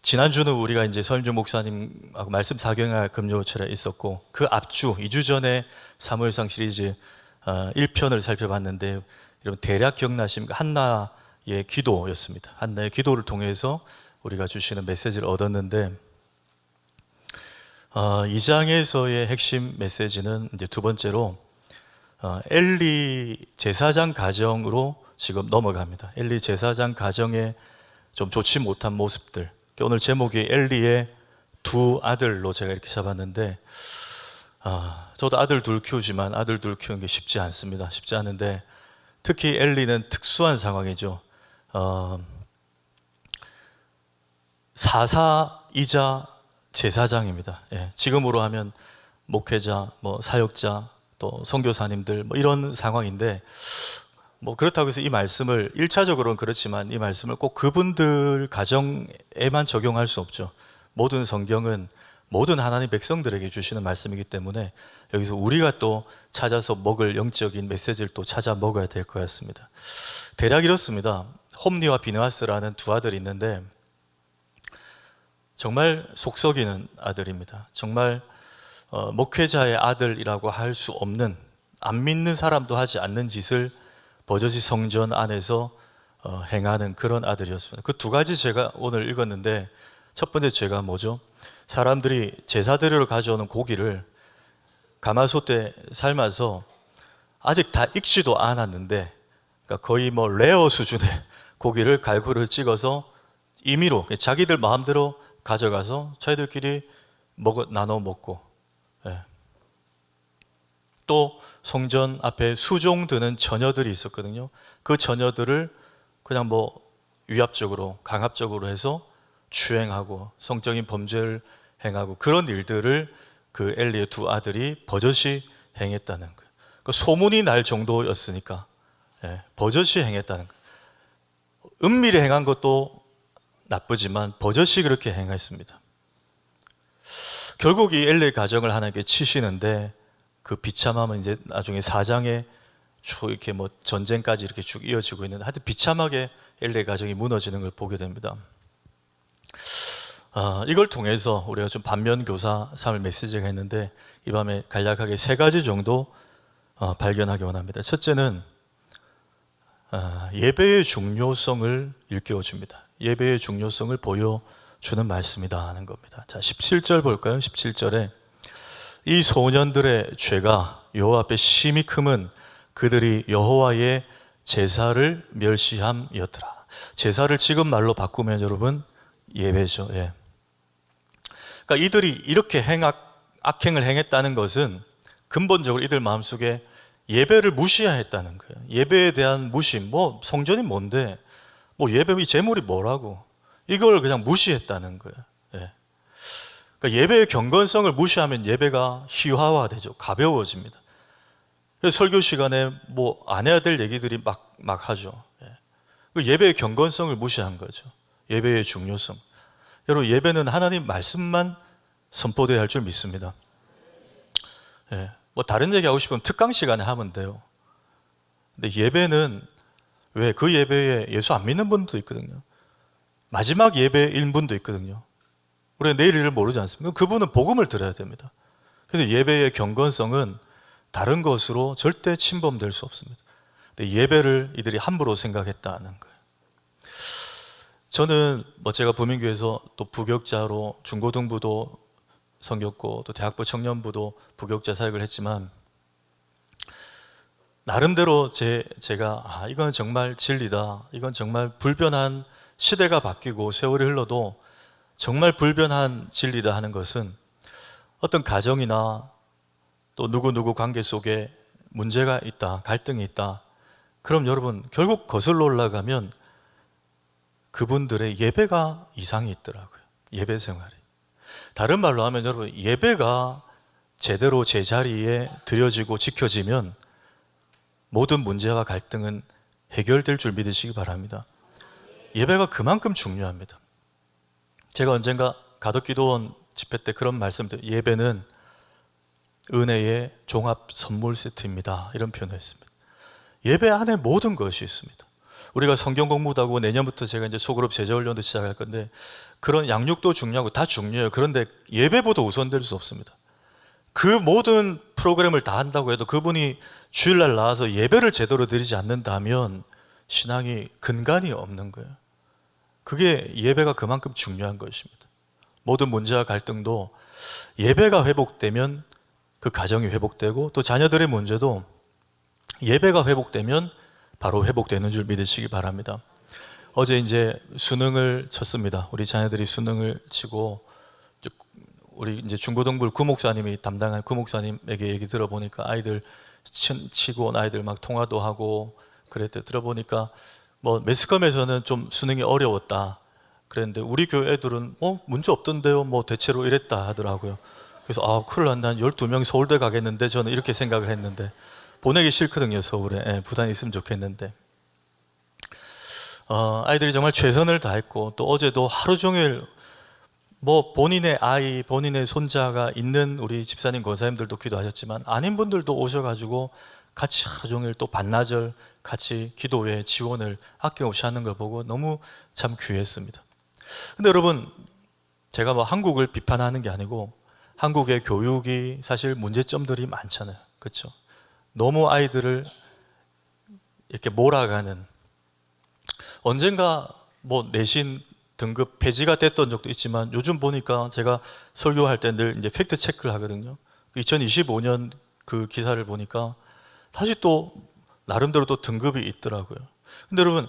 지난주는 우리가 이제 서윤주 목사님하고 말씀 사경할 금요철에 있었고, 그 앞주 2주 전에 사무엘상 시리즈 1편을 살펴봤는데, 여러분 대략 기억나십니까? 한나의 기도였습니다. 한나의 기도를 통해서 우리가 주시는 메시지를 얻었는데, 2장에서의 핵심 메시지는 이제 두 번째로 엘리 제사장 가정으로 지금 넘어갑니다. 엘리 제사장 가정의 좀 좋지 못한 모습들. 오늘 제목이 엘리의 두 아들로 제가 이렇게 잡았는데, 저도 아들 둘 키우지만 아들 둘 키우는 게 쉽지 않습니다. 쉽지 않은데 특히 엘리는 특수한 상황이죠. 사사이자 제사장입니다. 예, 지금으로 하면 목회자, 사역자, 또 선교사님들 이런 상황인데, 그렇다고 해서 이 말씀을 1차적으로는 그렇지만 이 말씀을 꼭 그분들 가정에만 적용할 수 없죠. 모든 성경은 모든 하나님 백성들에게 주시는 말씀이기 때문에 여기서 우리가 또 찾아서 먹을 영적인 메시지를 또 찾아 먹어야 될 것 같습니다. 대략 이렇습니다. 홈리와 비느하스라는 두 아들이 있는데 정말 속썩이는 아들입니다. 정말 목회자의 아들이라고 할 수 없는, 안 믿는 사람도 하지 않는 짓을 버젓이 성전 안에서 행하는 그런 아들이었습니다. 그 두 가지 제가 오늘 읽었는데, 첫 번째 죄가 뭐죠? 사람들이 제사드리러 가져오는 고기를 가마솥에 삶아서 아직 다 익지도 않았는데, 그러니까 거의 레어 수준의 고기를 갈고리를 찍어서 임의로 자기들 마음대로 가져가서 자기들끼리 나눠 먹고, 또 성전 앞에 수종 드는 처녀들이 있었거든요. 그 처녀들을 그냥 위압적으로, 강압적으로 해서 추행하고 성적인 범죄를 행하고, 그런 일들을 그 엘리의 두 아들이 버젓이 행했다는 거예요. 그 소문이 날 정도였으니까 버젓이 행했다는 거예요. 은밀히 행한 것도 나쁘지만 버젓이 그렇게 행했습니다. 결국 이 엘리의 가정을 하나님께 치시는데, 그 비참함은 이제 나중에 4장에 쭉 이렇게 전쟁까지 이렇게 쭉 이어지고 있는데, 하여튼 비참하게 엘리의 가정이 무너지는 걸 보게 됩니다. 이걸 통해서 우리가 좀 반면교사 삼을 메시지가 있는데, 이 밤에 간략하게 세 가지 정도 발견하기 원합니다. 첫째는 예배의 중요성을 일깨워줍니다. 예배의 중요성을 보여주는 말씀이다 하는 겁니다. 자, 17절 볼까요? 17절에 이 소년들의 죄가 여호와 앞에 심히 크면 그들이 여호와의 제사를 멸시함이었더라. 제사를 지금 말로 바꾸면 여러분 예배죠. 예. 그러니까 이들이 이렇게 악행을 행했다는 것은 근본적으로 이들 마음속에 예배를 무시했다는 거예요. 예배에 대한 무심, 성전이 뭔데, 예배 이 제물이 뭐라고, 이걸 그냥 무시했다는 거예요. 예. 그러니까 예배의 경건성을 무시하면 예배가 희화화되죠. 가벼워집니다. 그래서 설교 시간에 안 해야 될 얘기들이 막 하죠. 예. 예배의 경건성을 무시한 거죠. 예배의 중요성. 여러분, 예배는 하나님 말씀만 선포되어야 할 줄 믿습니다. 예. 다른 얘기 하고 싶으면 특강 시간에 하면 돼요. 근데 예배는, 왜 그 예배에 예수 안 믿는 분도 있거든요. 마지막 예배인 분도 있거든요. 우리가 내일 일을 모르지 않습니까? 그분은 복음을 들어야 됩니다. 그래서 예배의 경건성은 다른 것으로 절대 침범될 수 없습니다. 근데 예배를 이들이 함부로 생각했다는 거예요. 저는 제가 부민교회에서 또 부격자로 중고등부도 섬겼고 또 대학부 청년부도 부격자 사역을 했지만, 나름대로 제가 이건 정말 진리다, 이건 정말 불변한, 시대가 바뀌고 세월이 흘러도 정말 불변한 진리다 하는 것은, 어떤 가정이나 또 누구 관계 속에 문제가 있다, 갈등이 있다, 그럼 여러분 결국 거슬러 올라가면 그분들의 예배가 이상이 있더라고요. 예배 생활이. 다른 말로 하면 여러분, 예배가 제대로 제자리에 드려지고 지켜지면 모든 문제와 갈등은 해결될 줄 믿으시기 바랍니다. 예배가 그만큼 중요합니다. 제가 언젠가 가덕기도원 집회 때 그런 말씀드렸어요. 예배는 은혜의 종합 선물 세트입니다, 이런 표현을 했습니다. 예배 안에 모든 것이 있습니다. 우리가 성경 공부도 하고 내년부터 제가 이제 소그룹 제자훈련도 시작할 건데 그런 양육도 중요하고 다 중요해요. 그런데 예배보다 우선될 수 없습니다. 그 모든 프로그램을 다 한다고 해도 그분이 주일날 나와서 예배를 제대로 드리지 않는다면 신앙이 근간이 없는 거예요. 그게 예배가 그만큼 중요한 것입니다. 모든 문제와 갈등도 예배가 회복되면 그 가정이 회복되고 또 자녀들의 문제도 예배가 회복되면 바로 회복되는 줄 믿으시기 바랍니다. 어제 이제 수능을 쳤습니다. 우리 자녀들이 수능을 치고 우리 이제 중고등부 구목사님이 담당한 구목사님에게 얘기 들어보니까 아이들 치고 온 아이들 막 통화도 하고 그랬대. 들어보니까 뭐 매스컴에서는 좀 수능이 어려웠다 그랬는데 우리 교회 애들은 문제 없던데요 뭐 대체로 이랬다 하더라고요. 그래서 큰일 난다, 12명 서울대 가겠는데 저는 이렇게 생각을 했는데 보내기 싫거든요. 서울에 부산에 있으면 좋겠는데 아이들이 정말 최선을 다했고 또 어제도 하루 종일 뭐 본인의 아이, 본인의 손자가 있는 우리 집사님 권사님들도 기도하셨지만 아닌 분들도 오셔가지고 같이 하루 종일 또 반나절 같이 기도회 지원을 아낌없이 하는 걸 보고 너무 참 귀했습니다. 근데 여러분, 제가 뭐 한국을 비판하는 게 아니고 한국의 교육이 사실 문제점들이 많잖아요. 그렇죠? 너무 아이들을 이렇게 몰아가는, 언젠가 뭐 내신 등급 폐지가 됐던 적도 있지만 요즘 보니까 제가 설교할 때 늘 이제 팩트 체크를 하거든요. 2025년 그 기사를 보니까 다시 또 나름대로 또 등급이 있더라고요. 근데 여러분,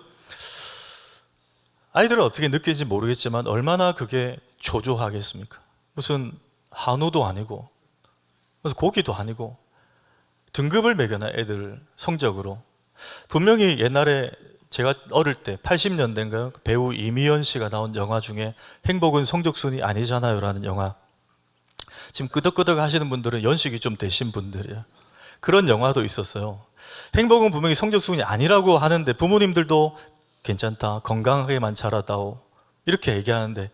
아이들은 어떻게 느끼는지 모르겠지만 얼마나 그게 초조하겠습니까? 무슨 한우도 아니고 무슨 고기도 아니고 등급을 매겨놔, 애들 성적으로. 분명히 옛날에 제가 어릴 때 80년대인가요? 배우 이미연 씨가 나온 영화 중에 행복은 성적순이 아니잖아요 라는 영화, 지금 끄덕끄덕 하시는 분들은 연식이 좀 되신 분들이에요. 그런 영화도 있었어요. 행복은 분명히 성적순이 아니라고 하는데 부모님들도 괜찮다, 건강하게만 자라다오 이렇게 얘기하는데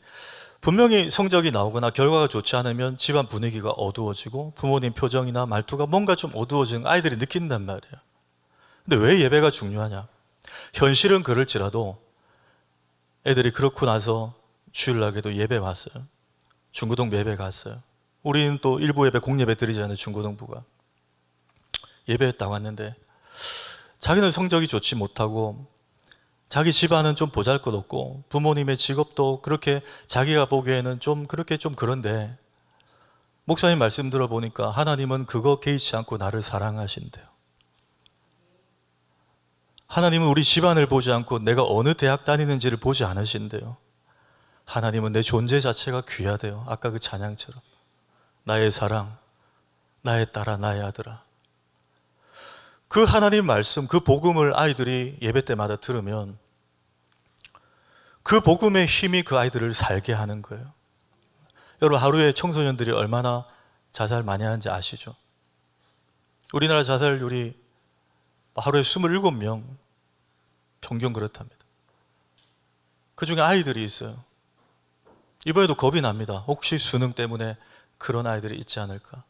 분명히 성적이 나오거나 결과가 좋지 않으면 집안 분위기가 어두워지고 부모님 표정이나 말투가 뭔가 좀 어두워지는 거 아이들이 느낀단 말이에요. 근데 왜 예배가 중요하냐? 현실은 그럴지라도 애들이 그렇고 나서 주일날에도 예배 왔어요. 중고등 예배 갔어요. 우리는 또 일부 예배 공예배 드리잖아요. 중고등부가 예배했다고 왔는데 자기는 성적이 좋지 못하고 자기 집안은 좀 보잘것없고 부모님의 직업도 그렇게 자기가 보기에는 좀 그렇게 좀 그런데 목사님 말씀 들어보니까 하나님은 그거 개의치 않고 나를 사랑하신대요. 하나님은 우리 집안을 보지 않고 내가 어느 대학 다니는지를 보지 않으신대요. 하나님은 내 존재 자체가 귀하대요. 아까 그 찬양처럼 나의 사랑, 나의 딸아, 나의 아들아. 그 하나님 말씀, 그 복음을 아이들이 예배 때마다 들으면 그 복음의 힘이 그 아이들을 살게 하는 거예요. 여러분, 하루에 청소년들이 얼마나 자살 많이 하는지 아시죠? 우리나라 자살률이 하루에 27명 평균 그렇답니다. 그 중에 아이들이 있어요. 이번에도 겁이 납니다. 혹시 수능 때문에 그런 아이들이 있지 않을까?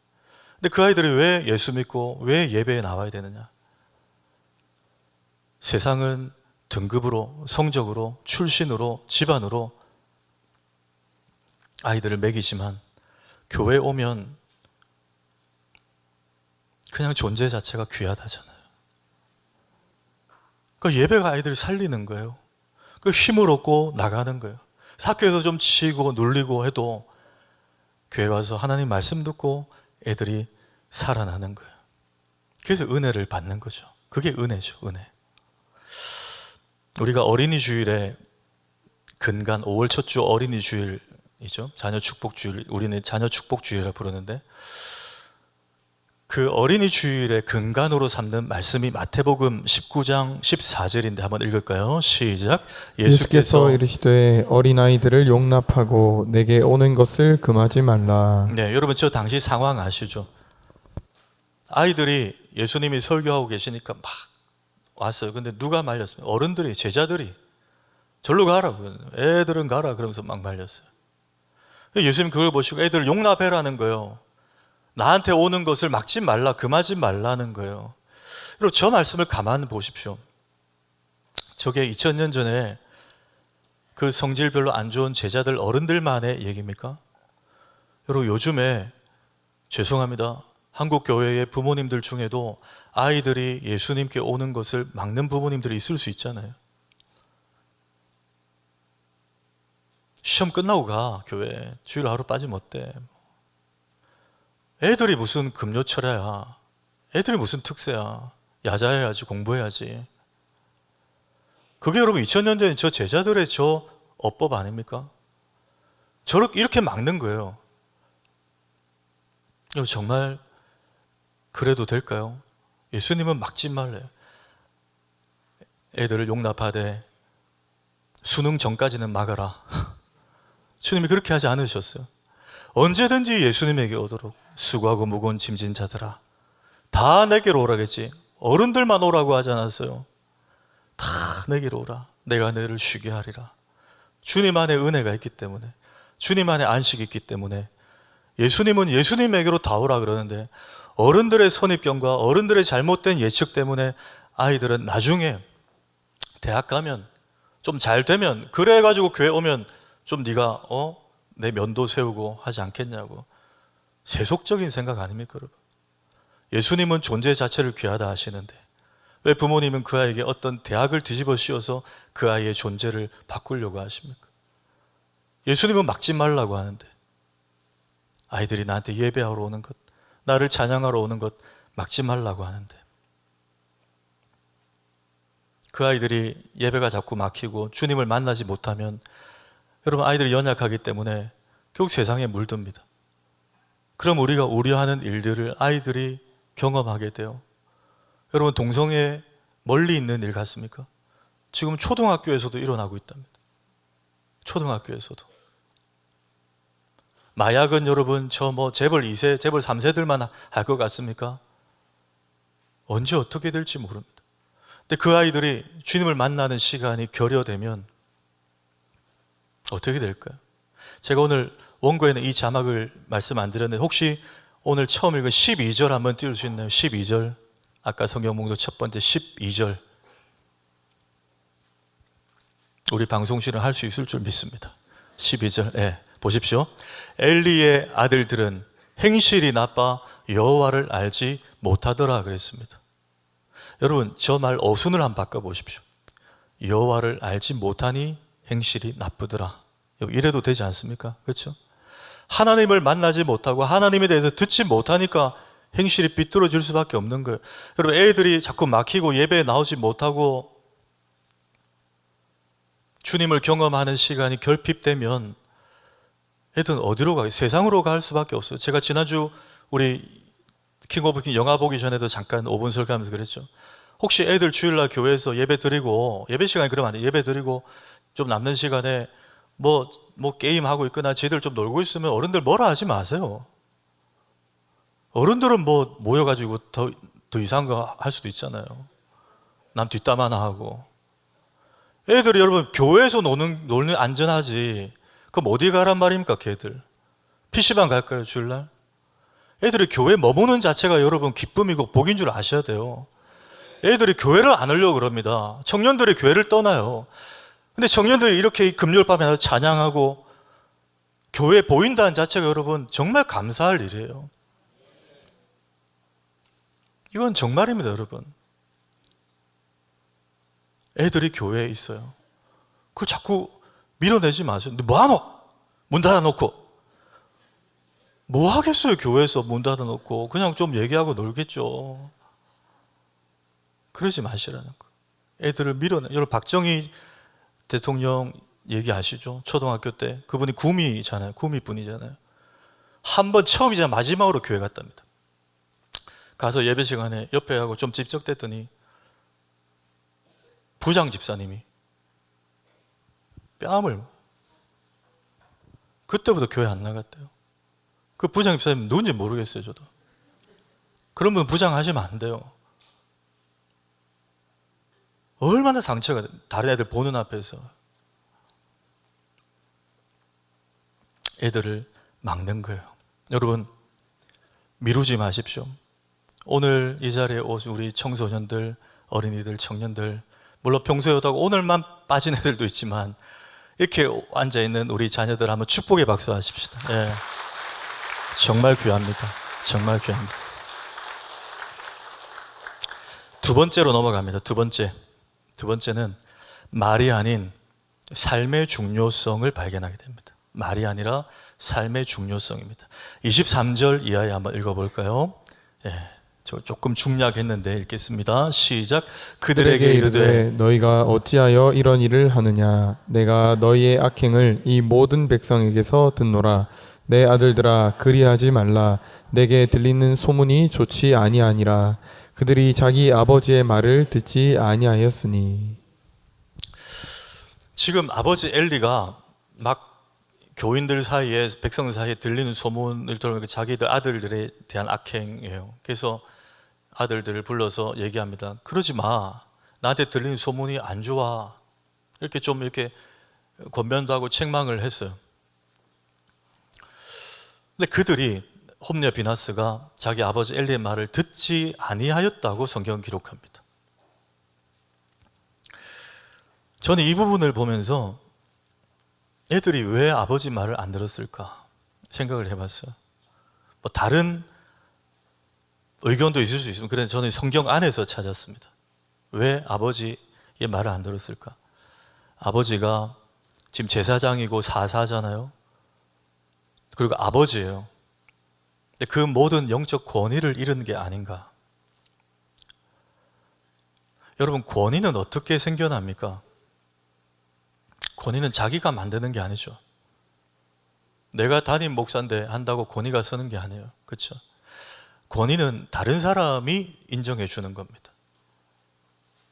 근데 그 아이들이 왜 예수 믿고 왜 예배에 나와야 되느냐? 세상은 등급으로, 성적으로, 출신으로, 집안으로 아이들을 매기지만 교회에 오면 그냥 존재 자체가 귀하다잖아요. 그 예배가 아이들을 살리는 거예요. 그 힘을 얻고 나가는 거예요. 학교에서 좀 치고 눌리고 해도 교회 와서 하나님 말씀 듣고 애들이 살아나는 거예요. 그래서 은혜를 받는 거죠. 그게 은혜죠, 은혜. 우리가 어린이 주일에 근간 5월 첫 주 어린이 주일이죠. 자녀 축복 주일, 우리는 자녀 축복 주일이라 부르는데 그 어린이 주일의 근간으로 삼는 말씀이 마태복음 19장 14절인데 한번 읽을까요? 시작. 예수께서 이르시되 어린아이들을 용납하고 내게 오는 것을 금하지 말라. 네, 여러분 저 당시 상황 아시죠? 아이들이 예수님이 설교하고 계시니까 막 왔어요. 근데 누가 말렸습니까? 어른들이, 제자들이 절로 가라고, 애들은 가라 그러면서 막 말렸어요. 예수님 그걸 보시고 애들 용납해라는 거예요. 나한테 오는 것을 막지 말라, 금하지 말라는 거예요. 그리고 저 말씀을 가만 보십시오. 저게 2000년 전에 그 성질 별로 안 좋은 제자들 어른들만의 얘기입니까? 여러분, 요즘에 죄송합니다. 한국 교회의 부모님들 중에도 아이들이 예수님께 오는 것을 막는 부모님들이 있을 수 있잖아요. 시험 끝나고 가, 교회. 주일 하루 빠지면 어때? 애들이 무슨 금요철야야. 애들이 무슨 특세야. 야자해야지, 공부해야지. 그게 여러분 2000년 전에 저 제자들의 저 어법 아닙니까? 저렇게 이렇게 막는 거예요. 정말 그래도 될까요? 예수님은 막지 말래요. 애들을 용납하되 수능 전까지는 막아라. 주님이 그렇게 하지 않으셨어요. 언제든지 예수님에게 오도록 수고하고 무거운 짐진 자들아, 다 내게로 오라겠지. 어른들만 오라고 하지 않았어요. 다 내게로 오라. 내가 너희를 쉬게 하리라. 주님 안에 은혜가 있기 때문에, 주님 안에 안식이 있기 때문에 예수님은 예수님에게로 다 오라 그러는데, 어른들의 선입견과 어른들의 잘못된 예측 때문에 아이들은 나중에 대학 가면 좀 잘 되면, 그래가지고 교회 오면 좀 네가 내 면도 세우고 하지 않겠냐고. 세속적인 생각 아닙니까, 여러분? 예수님은 존재 자체를 귀하다 하시는데 왜 부모님은 그 아이에게 어떤 대학을 뒤집어 씌워서 그 아이의 존재를 바꾸려고 하십니까? 예수님은 막지 말라고 하는데 아이들이 나한테 예배하러 오는 것, 나를 찬양하러 오는 것 막지 말라고 하는데, 그 아이들이 예배가 자꾸 막히고 주님을 만나지 못하면 여러분, 아이들이 연약하기 때문에 결국 세상에 물듭니다. 그럼 우리가 우려하는 일들을 아이들이 경험하게 돼요. 여러분, 동성애 멀리 있는 일 같습니까? 지금 초등학교에서도 일어나고 있답니다. 초등학교에서도. 마약은 여러분 저 재벌 2세, 재벌 3세들만 할 것 같습니까? 언제 어떻게 될지 모릅니다. 근데 그 아이들이 주님을 만나는 시간이 결여되면 어떻게 될까요? 제가 오늘 원고에는 이 자막을 말씀 안 드렸는데 혹시 오늘 처음 읽은 12절 한번 띄울 수 있나요? 12절. 아까 성경 목록 첫 번째 12절. 우리 방송실은 할 수 있을 줄 믿습니다. 12절. 네, 보십시오. 엘리의 아들들은 행실이 나빠 여호와를 알지 못하더라 그랬습니다. 여러분, 저 말 어순을 한번 바꿔보십시오. 여호와를 알지 못하니 행실이 나쁘더라. 이래도 되지 않습니까? 그렇죠? 하나님을 만나지 못하고 하나님에 대해서 듣지 못하니까 행실이 삐뚤어질 수밖에 없는 거예요. 여러분, 애들이 자꾸 막히고 예배에 나오지 못하고 주님을 경험하는 시간이 결핍되면 애들은 어디로 가요? 세상으로 갈 수밖에 없어요. 제가 지난주 우리 킹 오브 킹 영화 보기 전에도 잠깐 5분 설교하면서 그랬죠. 혹시 애들 주일날 교회에서 예배 드리고, 예배 시간이 그러면 안 돼요. 예배 드리고 좀 남는 시간에 뭐 게임하고 있거나 쟤들 좀 놀고 있으면 어른들 뭐라 하지 마세요. 어른들은 뭐 모여가지고 더 이상한 거 할 수도 있잖아요. 남 뒷담 하나 하고. 애들이 여러분 교회에서 놀는 안전하지. 그럼 어디 가란 말입니까, 걔들? PC방 갈까요, 주일날? 애들이 교회 머무는 자체가 여러분 기쁨이고 복인 줄 아셔야 돼요. 애들이 교회를 안 오려고 그럽니다. 청년들이 교회를 떠나요. 근데 청년들이 이렇게 금요일 밤에 찬양하고 교회에 보인다는 자체가 여러분 정말 감사할 일이에요. 이건 정말입니다, 여러분. 애들이 교회에 있어요. 그거 자꾸 밀어내지 마세요. 너 뭐하노? 문 닫아놓고. 뭐 하겠어요, 교회에서 문 닫아놓고. 그냥 좀 얘기하고 놀겠죠. 그러지 마시라는 거. 애들을 밀어내. 여러분, 박정희 대통령 얘기하시죠? 초등학교 때. 그분이 구미잖아요. 구미분이잖아요. 한 번 처음이자 마지막으로 교회 갔답니다. 가서 예배 시간에 옆에 하고 좀 찝쩍댔더니 부장 집사님이 뺨을, 그때부터 교회 안 나갔대요. 그 부장 집사님 누군지 모르겠어요, 저도. 그런 분 부장하시면 안 돼요. 얼마나 상처가 돼, 다른 애들 보는 앞에서. 애들을 막는 거예요. 여러분, 미루지 마십시오. 오늘 이 자리에 오신 우리 청소년들, 어린이들, 청년들 물론 평소에 오다가 오늘만 빠진 애들도 있지만 이렇게 앉아있는 우리 자녀들 한번 축복의 박수 하십시다. 예. 정말 귀합니다. 정말 귀합니다. 두 번째로 넘어갑니다. 두 번째는 말이 아닌 삶의 중요성을 발견하게 됩니다. 말이 아니라 삶의 중요성입니다. 23절 이하에 한번 읽어볼까요? 예, 저 조금 중략했는데 읽겠습니다. 시작. 그들에게 이르되 너희가 어찌하여 이런 일을 하느냐? 내가 너희의 악행을 이 모든 백성에게서 듣노라. 내 아들들아, 그리하지 말라. 내게 들리는 소문이 좋지 아니하니라. 그들이 자기 아버지의 말을 듣지 아니하였으니. 지금 아버지 엘리가 막 교인들 사이에, 백성 사이에 들리는 소문을 들으면 자기들 아들들에 대한 악행이에요. 그래서 아들들을 불러서 얘기합니다. 그러지 마. 나한테 들리는 소문이 안 좋아. 이렇게 좀 이렇게 권면도 하고 책망을 했어요. 근데 그들이 홈리와 비나스가 자기 아버지 엘리의 말을 듣지 아니하였다고 성경은 기록합니다. 저는 이 부분을 보면서 애들이 왜 아버지 말을 안 들었을까 생각을 해봤어요. 뭐 다른 의견도 있을 수 있으면 그런데 저는 성경 안에서 찾았습니다. 왜 아버지의 말을 안 들었을까? 아버지가 지금 제사장이고 사사잖아요. 그리고 아버지예요. 근데 그 모든 영적 권위를 잃은 게 아닌가? 여러분, 권위는 어떻게 생겨납니까? 권위는 자기가 만드는 게 아니죠. 내가 담임 목사인데 한다고 권위가 서는 게 아니에요. 그렇죠? 권위는 다른 사람이 인정해 주는 겁니다.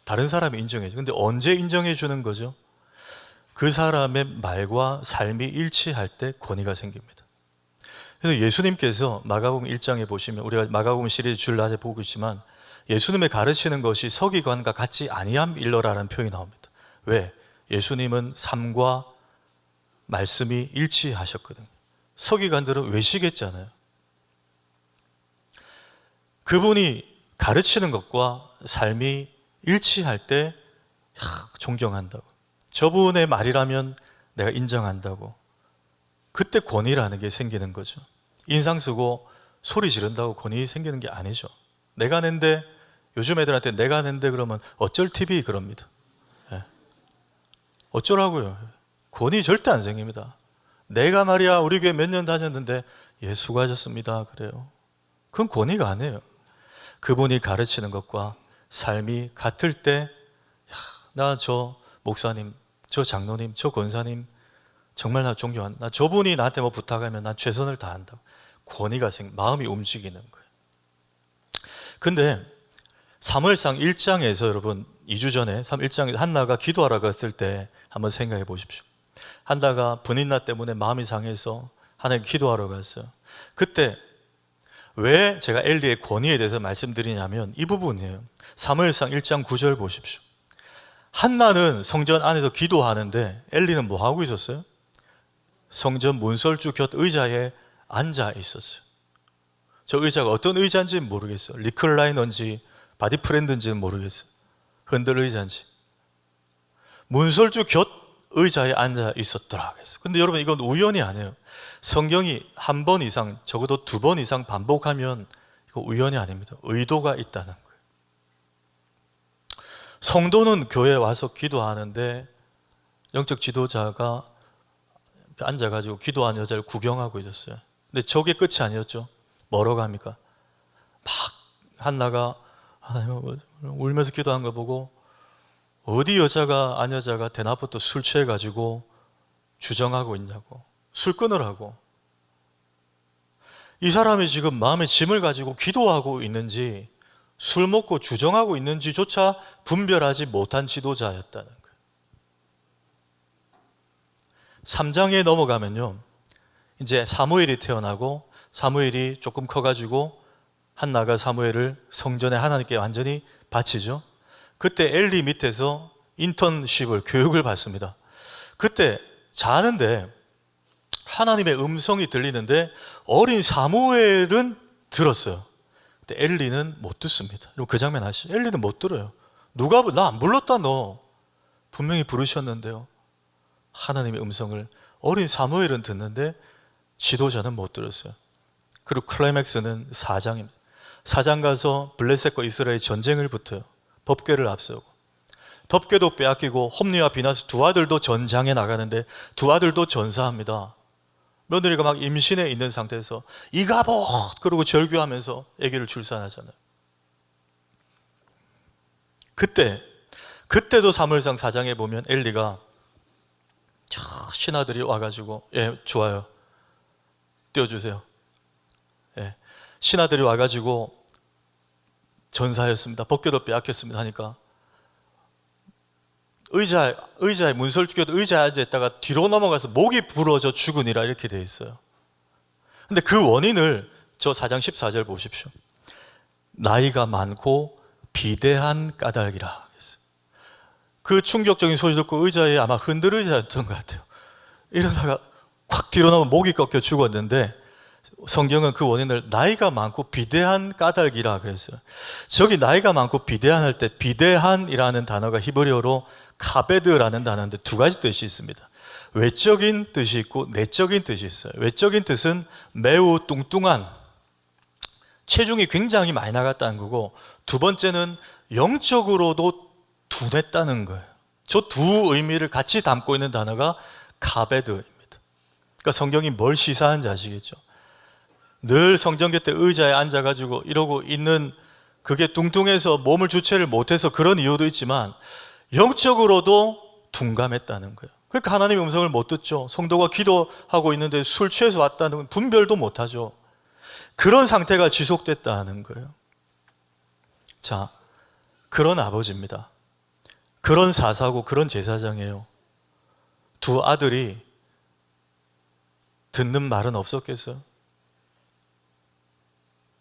다른 사람이 인정해 주는. 근데 언제 인정해 주는 거죠? 그 사람의 말과 삶이 일치할 때 권위가 생깁니다. 그래서 예수님께서 마가복음 1장에 보시면, 우리가 마가복음 시리즈 줄 낮에 보고 있지만 예수님의 가르치는 것이 서기관과 같지 아니함 일러라라는 표현이 나옵니다. 왜? 예수님은 삶과 말씀이 일치하셨거든요. 서기관들은 외식했잖아요. 그분이 가르치는 것과 삶이 일치할 때 존경한다고, 저분의 말이라면 내가 인정한다고, 그때 권위라는 게 생기는 거죠. 인상 쓰고 소리 지른다고 권위 생기는 게 아니죠. 내가 낸데, 요즘 애들한테 내가 낸데 그러면 어쩔 TV 그럽니다. 예. 어쩌라고요? 권위 절대 안 생깁니다. 내가 말이야 우리 교회 몇 년 다녔는데 예 수고하셨습니다 그래요. 그건 권위가 아니에요. 그분이 가르치는 것과 삶이 같을 때 나 저 목사님, 저 장로님, 저 권사님 정말 나 존경한다. 나 저분이 나한테 뭐 부탁하면 난 최선을 다한다. 권위가 마음이 움직이는 거예요. 근데 사무엘상 1장에서 여러분 2주 전에 1장에서 한나가 기도하러 갔을 때 한번 생각해 보십시오. 한나가 분인나 때문에 마음이 상해서 하나님께 기도하러 갔어요. 그때 왜 제가 엘리의 권위에 대해서 말씀드리냐면 이 부분이에요. 사무엘상 1장 9절 보십시오. 한나는 성전 안에서 기도하는데 엘리는 뭐 하고 있었어요? 성전 문설주 곁 의자에 앉아 있었어요. 저 의자가 어떤 의자인지는 모르겠어요. 리클라이너인지 바디프렌드인지는 모르겠어요. 흔들 의자인지. 문설주 곁 의자에 앉아 있었더라. 근데 여러분 이건 우연이 아니에요. 성경이 한 번 이상, 적어도 2번 이상 반복하면 이거 우연이 아닙니다. 의도가 있다는 거예요. 성도는 교회에 와서 기도하는데 영적 지도자가 앉아가지고 기도하는 여자를 구경하고 있었어요. 근데 저게 끝이 아니었죠. 뭐로 갑니까? 막 한나가 하나님 울면서 기도한 거 보고 어디 여자가 안 여자가 대낮부터 술 취해가지고 주정하고 있냐고, 술 끊으라고. 이 사람이 지금 마음에 짐을 가지고 기도하고 있는지 술 먹고 주정하고 있는지조차 분별하지 못한 지도자였다는 거예요. 3장에 넘어가면요, 이제 사무엘이 태어나고 사무엘이 조금 커가지고 한나가 사무엘을 성전에 하나님께 완전히 바치죠. 그때 엘리 밑에서 인턴십을, 교육을 받습니다. 그때 자는데 하나님의 음성이 들리는데 어린 사무엘은 들었어요. 근데 엘리는 못 듣습니다. 여러분 그 장면 아시죠? 엘리는 못 들어요. 누가 나 안 불렀다 너. 분명히 부르셨는데요. 하나님의 음성을 어린 사무엘은 듣는데 지도자는 못 들었어요. 그리고 클라이맥스는 4장입니다. 4장 가서 블레셋과 이스라엘 전쟁을 붙어요. 법궤를 앞세우고 법궤도 빼앗기고 홈리와 비나스 두 아들도 전장에 나가는데 두 아들도 전사합니다. 며느리가 막 임신해 있는 상태에서 이가봇 그러고 절규하면서 아기를 출산하잖아요. 그때도 사무엘상 4장에 보면 엘리가 신하들이 와가지고 예 좋아요 띄워주세요. 예, 신하들이 와가지고 전사했습니다. 법궤도 빼앗겼습니다 하니까 의자에 문서를 죽여도 의자에 앉아있다가 뒤로 넘어가서 목이 부러져 죽으니라 이렇게 되어 있어요. 근데 그 원인을 저 4장 14절 보십시오. 나이가 많고 비대한 까닭이라 했어요. 그 충격적인 소리 듣고 의자에 아마 흔들의자였던 것 같아요. 이러다가 확 뒤로 넘어 목이 꺾여 죽었는데 성경은 그 원인을 나이가 많고 비대한 까닭이라 그랬어요. 저기 나이가 많고 비대한 할 때 비대한이라는 단어가 히브리어로 카베드라는 단어인데 두 가지 뜻이 있습니다. 외적인 뜻이 있고 내적인 뜻이 있어요. 외적인 뜻은 매우 뚱뚱한, 체중이 굉장히 많이 나갔다는 거고, 두 번째는 영적으로도 둔했다는 거예요. 저 두 의미를 같이 담고 있는 단어가 카베드입니다. 그러니까 성경이 뭘 시사하는지 아시겠죠? 늘 성경 곁에 의자에 앉아가지고 이러고 있는 그게 뚱뚱해서 몸을 주체를 못해서 그런 이유도 있지만 영적으로도 둔감했다는 거예요. 그러니까 하나님의 음성을 못 듣죠. 성도가 기도하고 있는데 술 취해서 왔다는 건 분별도 못하죠. 그런 상태가 지속됐다는 거예요. 자, 그런 아버지입니다. 그런 사사고 그런 제사장이에요. 두 아들이 듣는 말은 없었겠어요?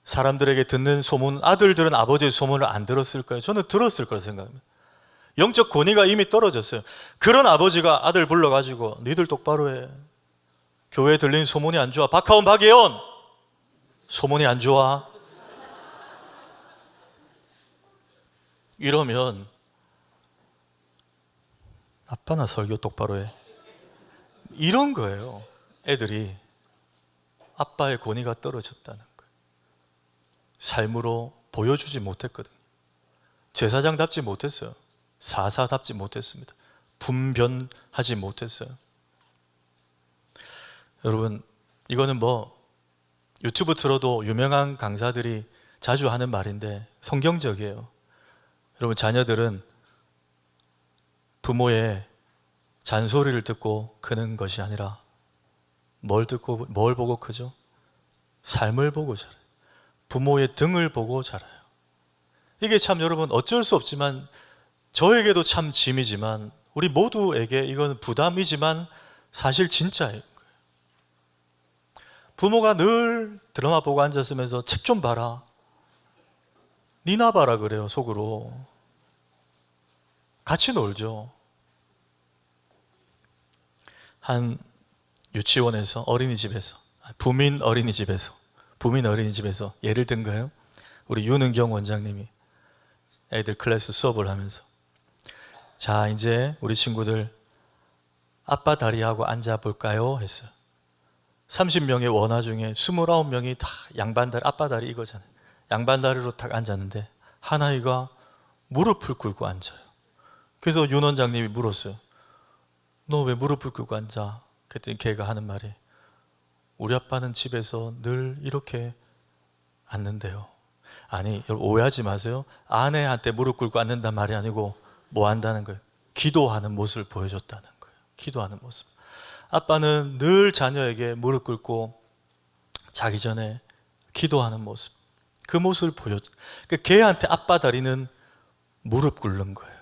사람들에게 듣는 소문, 아들들은 아버지의 소문을 안 들었을까요? 저는 들었을 거라 생각합니다. 영적 권위가 이미 떨어졌어요. 그런 아버지가 아들 불러가지고 니들 똑바로 해. 교회에 들리는 소문이 안 좋아. 박하원, 박예원 소문이 안 좋아. 이러면 아빠나 설교 똑바로 해. 이런 거예요. 애들이 아빠의 권위가 떨어졌다는 거예요. 삶으로 보여주지 못했거든요. 제사장답지 못했어요. 사사답지 못했습니다. 분변하지 못했어요. 여러분, 이거는 뭐 유튜브 틀어도 유명한 강사들이 자주 하는 말인데 성경적이에요. 여러분, 자녀들은 부모의 잔소리를 듣고 크는 것이 아니라 뭘 보고 크죠? 삶을 보고 자라요. 부모의 등을 보고 자라요. 이게 참 여러분 어쩔 수 없지만, 저에게도 참 짐이지만 우리 모두에게 이건 부담이지만 사실 진짜예요. 부모가 늘 드라마 보고 앉았으면서 책 좀 봐라, 니나 봐라 그래요. 속으로 같이 놀죠. 한 유치원에서, 어린이집에서, 부민 어린이집에서 예를 든 거예요. 우리 윤은경 원장님이 애들 클래스 수업을 하면서, 자, 이제 우리 친구들 아빠 다리하고 앉아볼까요? 했어요. 30명의 원화 중에 29명이 다 양반다리, 아빠 다리 이거잖아요. 양반다리로 딱 앉았는데 한 아이가 무릎을 꿇고 앉아요. 그래서 윤 원장님이 물었어요. 너 왜 무릎을 꿇고 앉아? 그랬더니 걔가 하는 말이, 우리 아빠는 집에서 늘 이렇게 앉는데요. 아니, 여러분 오해하지 마세요. 아내한테 무릎 꿇고 앉는단 말이 아니고 뭐 한다는 거예요? 기도하는 모습을 보여줬다는 거예요. 기도하는 모습. 아빠는 늘 자녀에게 무릎 꿇고 자기 전에 기도하는 모습, 그 모습을 보여줘. 그러니까 걔한테 아빠 다리는 무릎 꿇는 거예요.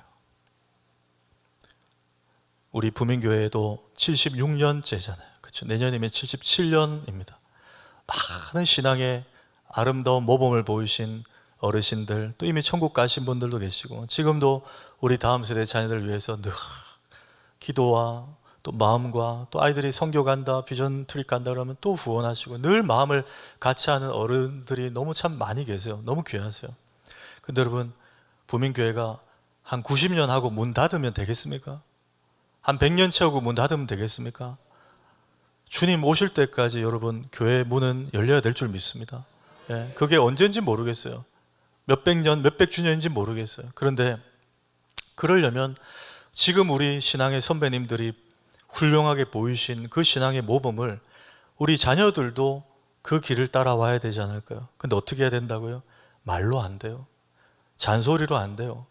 우리 부민교회도 76년째잖아요. 그렇죠? 내년이면 77년입니다. 많은 신앙의 아름다운 모범을 보이신 어르신들, 또 이미 천국 가신 분들도 계시고, 지금도 우리 다음 세대 자녀들 위해서 늘 기도와 또 마음과, 또 아이들이 선교 간다, 비전 트립 간다 그러면 또 후원하시고, 늘 마음을 같이 하는 어른들이 너무 참 많이 계세요. 너무 귀하세요. 근데 여러분, 부민교회가 한 90년 하고 문 닫으면 되겠습니까? 한 100년 채우고 문 닫으면 되겠습니까? 주님 오실 때까지 여러분 교회 문은 열려야 될 줄 믿습니다. 예, 그게 언제인지 모르겠어요. 몇백 년, 몇백 주년인지 모르겠어요. 그런데 그러려면 지금 우리 신앙의 선배님들이 훌륭하게 보이신 그 신앙의 모범을 우리 자녀들도 그 길을 따라와야 되지 않을까요? 근데 어떻게 해야 된다고요? 말로 안 돼요. 잔소리로 안 돼요.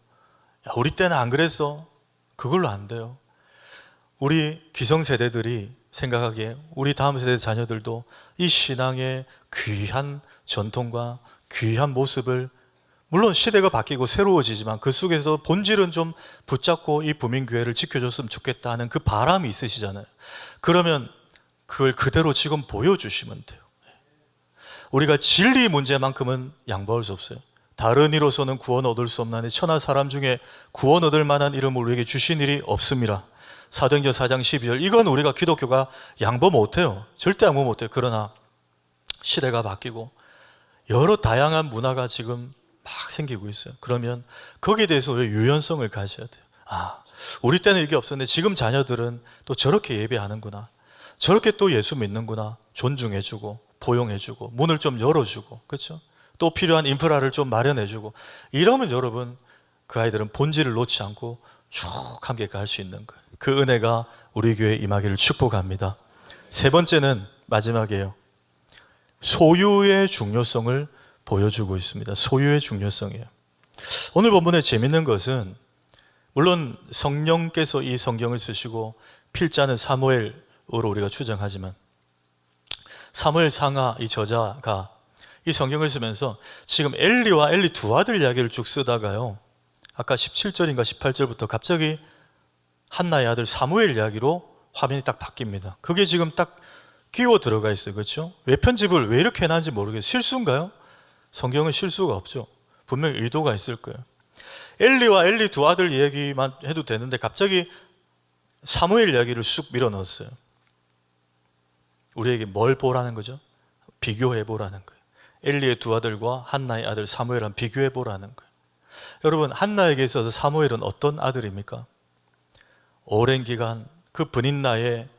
야, 우리 때는 안 그랬어. 그걸로 안 돼요. 우리 기성세대들이 생각하기에 우리 다음 세대 자녀들도 이 신앙의 귀한 전통과 귀한 모습을, 물론 시대가 바뀌고 새로워지지만 그 속에서 본질은 좀 붙잡고 이 부민교회를 지켜줬으면 좋겠다 하는 그 바람이 있으시잖아요. 그러면 그걸 그대로 지금 보여주시면 돼요. 우리가 진리 문제만큼은 양보할 수 없어요. 다른 이로서는 구원 얻을 수 없나니 천하 사람 중에 구원 얻을 만한 이름을 우리에게 주신 일이 없습니다. 사도행전 4장 12절, 이건 우리가 기독교가 양보 못해요. 절대 양보 못해요. 그러나 시대가 바뀌고 여러 다양한 문화가 지금 막 생기고 있어요. 그러면 거기에 대해서 왜 유연성을 가져야 돼요? 아, 우리 때는 이게 없었는데 지금 자녀들은 또 저렇게 예배하는구나, 저렇게 또 예수 믿는구나, 존중해주고 포용해주고 문을 좀 열어주고, 그렇죠? 또 필요한 인프라를 좀 마련해주고, 이러면 여러분 그 아이들은 본질을 놓지 않고 쭉 함께 갈 수 있는 거예요. 그 은혜가 우리 교회에 임하기를 축복합니다. 세 번째는 마지막이에요. 소유의 중요성을 보여주고 있습니다. 소유의 중요성이에요. 오늘 본문에 재밌는 것은, 물론 성령께서 이 성경을 쓰시고 필자는 사무엘으로 우리가 추정하지만, 사무엘 상하 이 저자가 이 성경을 쓰면서 지금 엘리와 엘리 두 아들 이야기를 쭉 쓰다가요, 아까 17절인가 18절부터 갑자기 한나의 아들 사무엘 이야기로 화면이 딱 바뀝니다. 그게 지금 딱 끼워 들어가 있어요. 그렇죠? 왜 편집을 왜 이렇게 해놨는지 모르겠어요. 실수인가요? 성경은 실수가 없죠. 분명히 의도가 있을 거예요. 엘리와 엘리 두 아들 이야기만 해도 되는데 갑자기 사무엘 이야기를 쑥 밀어넣었어요. 우리에게 뭘 보라는 거죠? 비교해 보라는 거예요. 엘리의 두 아들과 한나의 아들 사무엘은 비교해 보라는 거예요. 여러분, 한나에게 있어서 사무엘은 어떤 아들입니까? 오랜 기간 그 분인나의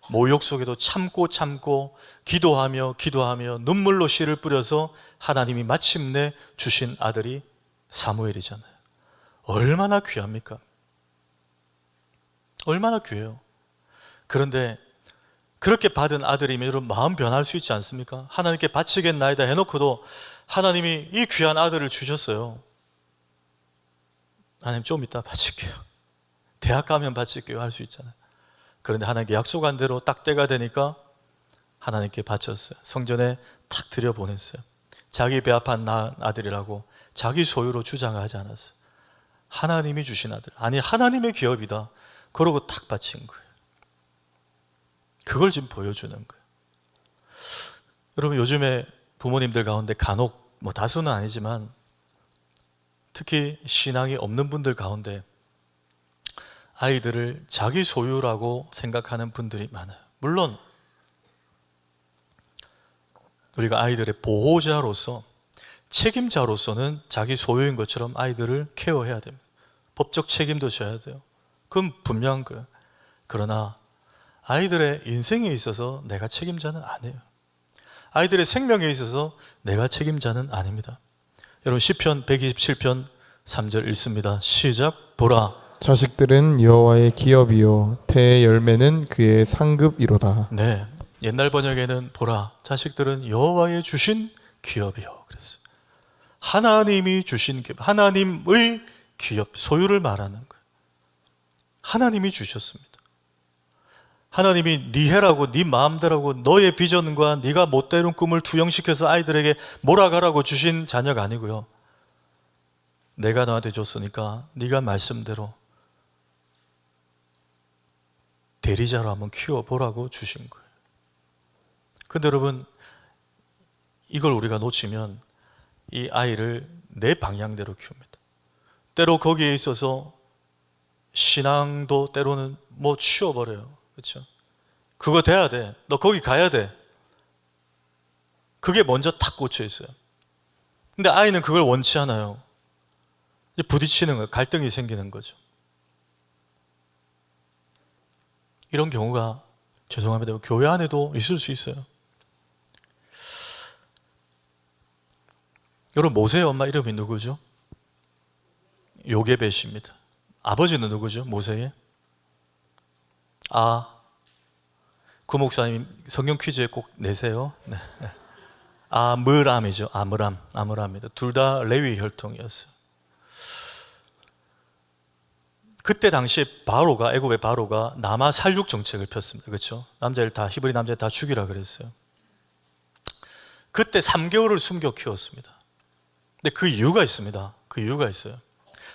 모욕 속에도 참고 기도하며 눈물로 씨를 뿌려서 하나님이 마침내 주신 아들이 사무엘이잖아요. 얼마나 귀합니까? 얼마나 귀해요. 그런데 그렇게 받은 아들이면 여러분 마음 변할 수 있지 않습니까? 하나님께 바치겠나이다 해놓고도 하나님이 이 귀한 아들을 주셨어요. 하나님 좀 이따 바칠게요, 대학 가면 바칠게요 할 수 있잖아요. 그런데 하나님께 약속한 대로 딱 때가 되니까 하나님께 바쳤어요. 성전에 탁 들여보냈어요. 자기 배합한 낳은 아들이라고 자기 소유로 주장하지 않았어요. 하나님이 주신 아들, 아니 하나님의 기업이다, 그러고 탁 바친 거예요. 그걸 지금 보여주는 거예요. 여러분, 요즘에 부모님들 가운데 간혹, 다수는 아니지만 특히 신앙이 없는 분들 가운데 아이들을 자기 소유라고 생각하는 분들이 많아요. 물론 우리가 아이들의 보호자로서, 책임자로서는 자기 소유인 것처럼 아이들을 케어해야 됩니다. 법적 책임도 져야 돼요. 그건 분명한 거예요. 그러나 아이들의 인생에 있어서 내가 책임자는 아니에요. 아이들의 생명에 있어서 내가 책임자는 아닙니다. 여러분, 시편 127편 3절 읽습니다. 시작. 보라, 자식들은 여호와의 기업이요 태의 열매는 그의 상급이로다. 네, 옛날 번역에는 보라, 자식들은 여호와의 주신 기업이요 그랬어요. 하나님이 주신 기업, 하나님의 기업, 소유를 말하는 거예요. 하나님이 주셨습니다. 하나님이 네 해라고, 네 마음대로고 너의 비전과 네가 못 이룬 꿈을 투영시켜서 아이들에게 몰아가라고 주신 자녀가 아니고요, 내가 너한테 줬으니까 네가 말씀대로 대리자로 한번 키워보라고 주신 거예요. 근데 여러분, 이걸 우리가 놓치면 이 아이를 내 방향대로 키웁니다. 때로 거기에 있어서 신앙도 때로는 치워버려요. 그렇죠? 그거 돼야 돼, 너 거기 가야 돼, 그게 먼저 탁 꽂혀 있어요. 근데 아이는 그걸 원치 않아요. 이제 부딪히는 거예요. 갈등이 생기는 거죠. 이런 경우가 죄송합니다. 교회 안에도 있을 수 있어요. 여러분, 모세의 엄마 이름이 누구죠? 요게벳입니다. 아버지는 누구죠? 모세의? 구 목사님 성경 퀴즈에 꼭 내세요. 네. 아므람이죠. 아므람입니다. 둘 다 레위 혈통이었어요. 그때 당시에 바로가, 애굽의 바로가 남아 살육 정책을 폈습니다. 그렇죠? 남자를 다, 히브리 남자를 다 죽이라 그랬어요. 그때 3개월을 숨겨 키웠습니다. 근데 그 이유가 있습니다. 그 이유가 있어요.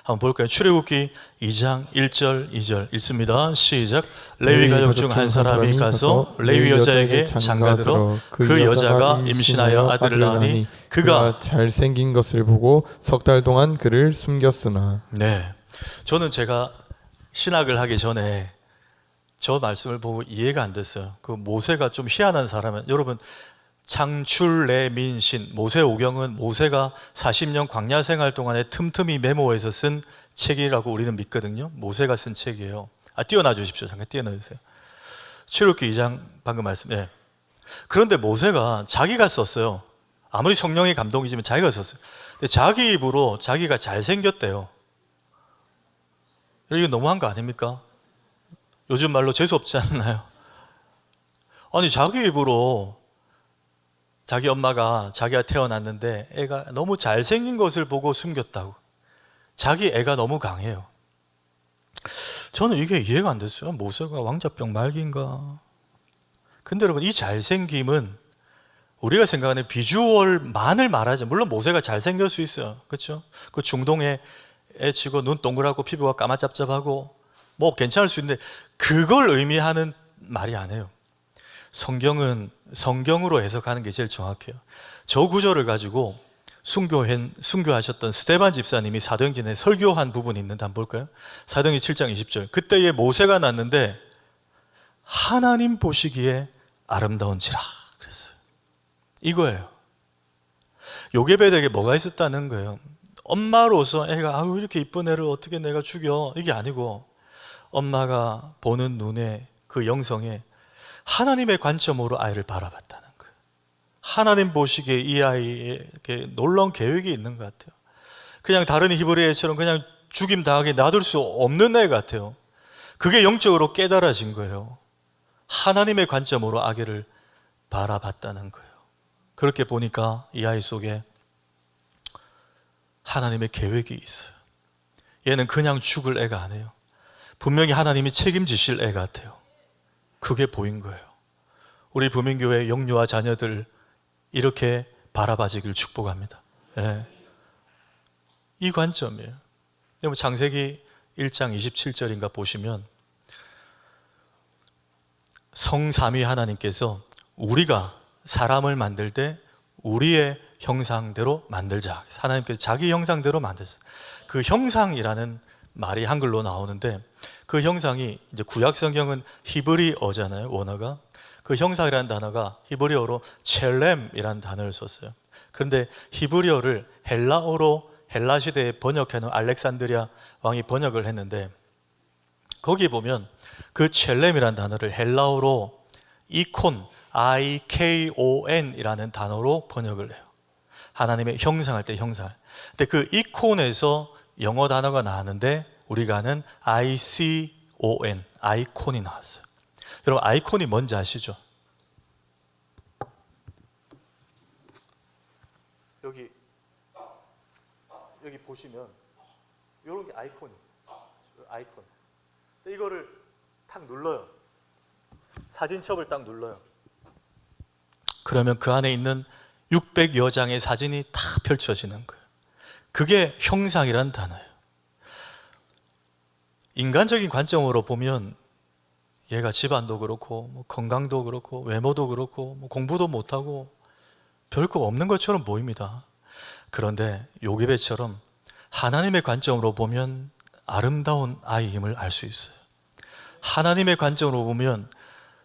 한번 볼까요? 출애굽기 2장 1절 2절 읽습니다. 시작. 레위 가족 중 한 사람이 가서 레위 여자에게 장가들어 그 여자가 임신하여 아들을 낳으니 그가 잘생긴 것을 보고 3달 동안 그를 숨겼으나. 네, 저는 제가 신학을 하기 전에 저 말씀을 보고 이해가 안 됐어요. 그 모세가 좀 희한한 사람은, 여러분 창출레민신 모세오경은 모세가 40년 광야 생활 동안에 틈틈이 메모해서 쓴 책이라고 우리는 믿거든요. 모세가 쓴 책이에요. 띄워놔 주십시오. 잠깐 띄워놔 주세요. 출애굽기 2장 방금 말씀. 네. 그런데 모세가 자기가 썼어요. 아무리 성령의 감동이지만 자기가 썼어요. 근데 자기 입으로 자기가 잘생겼대요. 이거 너무한 거 아닙니까? 요즘 말로 재수없지 않나요? 아니, 자기 입으로 자기 엄마가 자기가 태어났는데 애가 너무 잘생긴 것을 보고 숨겼다고. 자기 애가 너무 강해요. 저는 이게 이해가 안 됐어요. 모세가 왕자병 말기인가? 근데 여러분, 이 잘생김은 우리가 생각하는 비주얼만을 말하지, 물론 모세가 잘생길 수 있어요. 그렇죠? 그 중동에 애 치고 눈 동그랗고 피부가 까마잡잡하고 뭐 괜찮을 수 있는데 그걸 의미하는 말이 아니에요. 성경은 성경으로 해석하는 게 제일 정확해요. 저 구절을 가지고 순교하셨던 스데반 집사님이 사도행전에 설교한 부분이 있는데 한번 볼까요? 사도행전 7장 20절. 그때에 모세가 났는데 하나님 보시기에 아름다운지라 그랬어요. 이거예요. 요게벳에게 뭐가 있었다는 거예요? 엄마로서 애가 아유 이렇게 이쁜 애를 어떻게 내가 죽여, 이게 아니고 엄마가 보는 눈에 그 영성에 하나님의 관점으로 아이를 바라봤다는 거예요. 하나님 보시기에 이 아이에게 놀라운 계획이 있는 것 같아요. 그냥 다른 히브리 애처럼 그냥 죽임 당하게 놔둘 수 없는 애 같아요. 그게 영적으로 깨달아진 거예요. 하나님의 관점으로 아기를 바라봤다는 거예요. 그렇게 보니까 이 아이 속에 하나님의 계획이 있어요. 얘는 그냥 죽을 애가 아니에요. 분명히 하나님이 책임지실 애 같아요. 그게 보인 거예요. 우리 부민교회 영유아 자녀들 이렇게 바라봐지기를 축복합니다. 예. 이 관점이에요. 창세기 1장 27절인가 보시면 성삼위 하나님께서 우리가 사람을 만들 때 우리의 형상대로 만들자. 하나님께서 자기 형상대로 만들었어요. 그 형상이라는 말이 한글로 나오는데 그 형상이 이제 구약 성경은 히브리어잖아요. 원어가. 그 형상이라는 단어가 히브리어로 첼렘이라는 단어를 썼어요. 그런데 히브리어를 헬라어로 헬라 시대에 번역해놓은 알렉산드리아 왕이 번역을 했는데 거기 보면 그 첼렘이라는 단어를 헬라어로 이콘 IKON이라는 단어로 번역을 해요. 하나님의 형상할 때 형상. 근데 그 이콘에서 영어 단어가 나왔는데 우리가 아는 ICON, 아이콘이 나왔어요. 여러분, 아이콘이 뭔지 아시죠? 여기 보시면 이런 게 아이콘이에요. 아이콘. 이거를 탁 눌러요. 사진첩을 딱 눌러요. 그러면 그 안에 있는 600여 장의 사진이 다 펼쳐지는 거예요. 그게 형상이란 단어예요. 인간적인 관점으로 보면 얘가 집안도 그렇고 뭐 건강도 그렇고 외모도 그렇고 뭐 공부도 못하고 별거 없는 것처럼 보입니다. 그런데 요게벳처럼 하나님의 관점으로 보면 아름다운 아이임을 알 수 있어요. 하나님의 관점으로 보면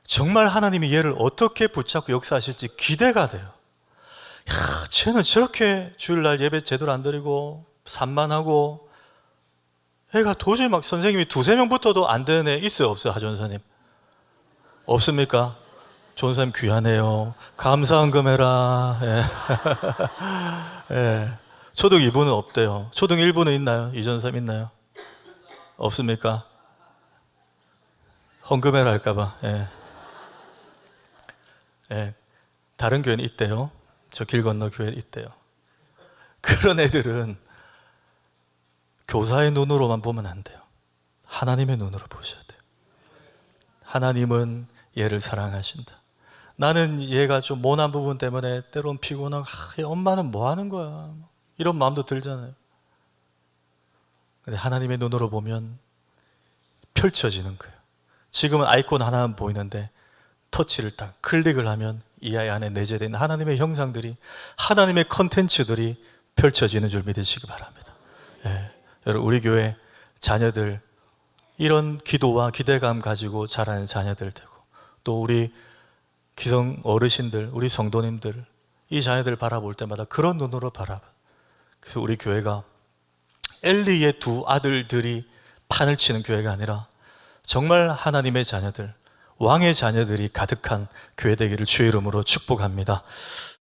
정말 하나님이 얘를 어떻게 붙잡고 역사하실지 기대가 돼요. 야, 쟤는 저렇게 주일날 예배 제대로 안 드리고 산만하고 애가 도저히 막 선생님이 두세 명 붙어도 안 되는 애 있어요, 없어요, 하전사님? 없습니까? 전사님 귀하네요. 감사한 금해라. 예. 예. 초등 2부는 없대요. 초등 1부는 있나요? 이전삼 있나요? 없습니까? 헌금해라 할까봐. 예. 예. 다른 교회는 있대요. 저 길 건너 교회 있대요. 그런 애들은 교사의 눈으로만 보면 안 돼요. 하나님의 눈으로 보셔야 돼요. 하나님은 얘를 사랑하신다. 나는 얘가 좀 모난 부분 때문에 때론 피곤하고 얘 엄마는 뭐 하는 거야, 이런 마음도 들잖아요. 근데 하나님의 눈으로 보면 펼쳐지는 거예요. 지금은 아이콘 하나만 보이는데 터치를 딱 클릭을 하면 이 아이 안에 내재된 하나님의 형상들이, 하나님의 컨텐츠들이 펼쳐지는 줄 믿으시기 바랍니다. 예. 여러분, 우리 교회 자녀들 이런 기도와 기대감 가지고 자라는 자녀들 되고, 또 우리 기성 어르신들, 우리 성도님들, 이 자녀들 바라볼 때마다 그런 눈으로 바라봐. 그래서 우리 교회가 엘리의 두 아들들이 판을 치는 교회가 아니라 정말 하나님의 자녀들, 왕의 자녀들이 가득한 교회 되기를 주의 이름으로 축복합니다.